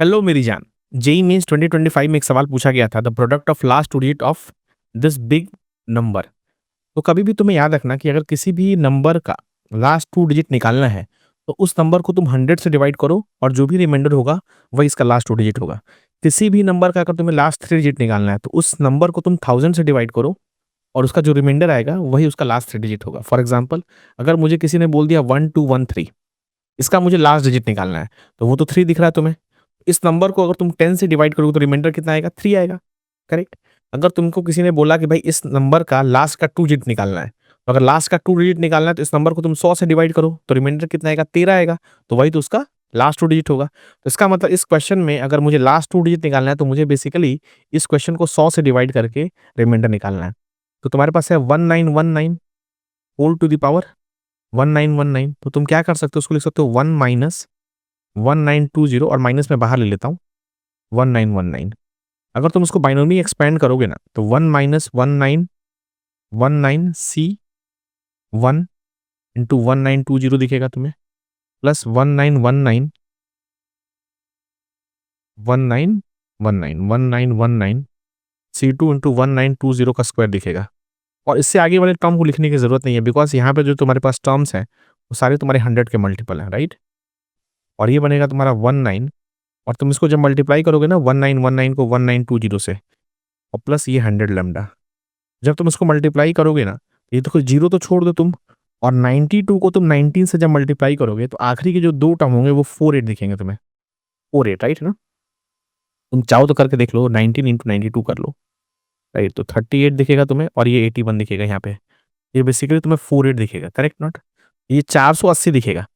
Hello मेरी जान, JEE mains 2025 में एक सवाल पूछा गया था, the product of last two digit of this big number. तो कभी भी तुम्हें याद रखना कि अगर किसी भी नंबर का लास्ट टू डिजिट निकालना है, तो उस नंबर को तुम 100 से डिवाइड करो और जो भी रिमाइंडर होगा वही इसका लास्ट टू डिजिट होगा। किसी भी नंबर का अगर तुम्हें लास्ट 3 डिजिट निकालना है, तो उस नंबर को तुम 1000 से डिवाइड करो और उसका जो रिमाइंडर आएगा वही उसका लास्ट 3 डिजिट होगा। फॉर एग्जांपल, अगर मुझे किसी ने बोल दिया 1213, इसका मुझे लास्ट डिजिट निकालना है, तो वो तो 3 दिख रहा है तुम्हें। इस नंबर को अगर तुम 10 से डिवाइड करोगे तो रिमाइंडर कितना आएगा? 3 आएगा, करेक्ट? अगर तुमको किसी ने बोला कि भाई इस नंबर का लास्ट का 2 डिजिट निकालना है, तो अगर लास्ट का 2 डिजिट निकालना है तो इस नंबर को तुम 100 से डिवाइड करो तो रिमाइंडर कितना आएगा? 13 आएगा, तो वही तो उसका लास्ट 2 डिजिट होगा। तो इसका मतलब इस क्वेश्चन में अगर मुझे लास्ट 2 डिजिट निकालना है तो मुझे बेसिकली इस क्वेश्चन को 100 से डिवाइड करके रिमाइंडर निकालना है। तो तुम्हारे पास है 1919 होल टू द पावर 1919, तो तुम क्या कर सकते हो? उसको लिख सकते हो 1 माइनस 1920 और माइनस में बाहर ले लेता हूँ 1919। अगर तुम उसको बाइनोमी एक्सपेंड करोगे ना, तो 1 माइनस 1919 सी 1 इंटू 1920 दिखेगा तुम्हें, प्लस 1919 1919 सी 2 इंटू 1920 का स्क्वायर दिखेगा। और इससे आगे वाले टर्म को लिखने की जरूरत नहीं है, बिकॉज यहाँ पे जो तुम्हारे पास टर्म्स हैं वो सारे तुम्हारे 100 के मल्टीपल हैं, राइट? और ये बनेगा तुम्हारा 19, और तुम इसको जब मल्टीप्लाई करोगे ना 1919 को 1920 से, और प्लस ये 100 लैम्डा, जब तुम इसको मल्टीप्लाई करोगे ना, ये तो कुछ जीरो तो छोड़ दो तुम, और 92 को तुम 19 से जब मल्टीप्लाई करोगे तो आखिरी के जो दो टर्म होंगे वो 48 दिखेंगे तुम्हें। 48, राइट ना? तुम चाहो तो करके देख लो, 19 इंटू 92 कर लो, राइट? तो 38 दिखेगा तुम्हें और ये 81 दिखेगा यहाँ पे। ये बेसिकली तुम्हें 48 दिखेगा, करेक्ट नॉट? ये 480 दिखेगा,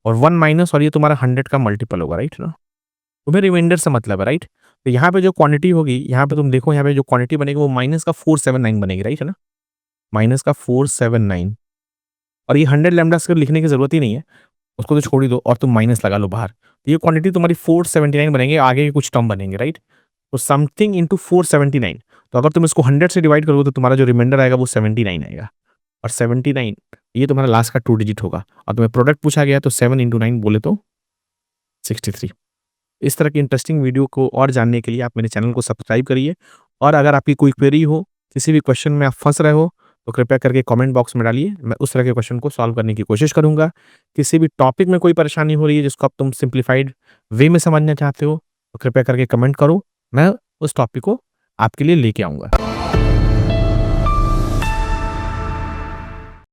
और 1 माइनस, और ये तुम्हारा 100 का मल्टीपल होगा, राइट ना? तुम्हें रिमाइंडर से मतलब है, राइट? तो यहाँ पे जो क्वांटिटी होगी, यहाँ पे तुम देखो, यहाँ पे जो क्वांटिटी बनेगी वो माइनस का 479 बनेगी, राइट है ना? माइनस का 479, और ये 100 लैम्डा स्क्वायर लिखने की जरूरत ही नहीं है, उसको तो छोड़ ही दो और तुम माइनस लगा लो बाहर। तो ये क्वांटिटी तुम्हारी 479 बनेंगे, आगे के कुछ टर्म बनेंगे, राइट? तो समथिंग इंटू 479, तो अगर तुम इसको 100 से डिवाइड करोगे तो तुम्हारा जो रिमाइंडर आएगा वो 79 आएगा, और 79 ये तुम्हारा लास्ट का 2 डिजिट होगा। और तुम्हें प्रोडक्ट पूछा गया तो 7 इंटू 9 बोले तो 63। इस तरह की इंटरेस्टिंग वीडियो को और जानने के लिए आप मेरे चैनल को सब्सक्राइब करिए, और अगर आपकी कोई क्वेरी हो, किसी भी क्वेश्चन में आप फंस रहे हो, तो कृपया करके कमेंट बॉक्स में डालिए, मैं उस तरह के क्वेश्चन को सॉल्व करने की कोशिश करूंगा। किसी भी टॉपिक में कोई परेशानी हो रही है जिसको आप तुम सिंप्लीफाइड वे में समझना चाहते हो, तो कृपया करके कमेंट करो, मैं उस टॉपिक को आपके लिए लेके आऊंगा।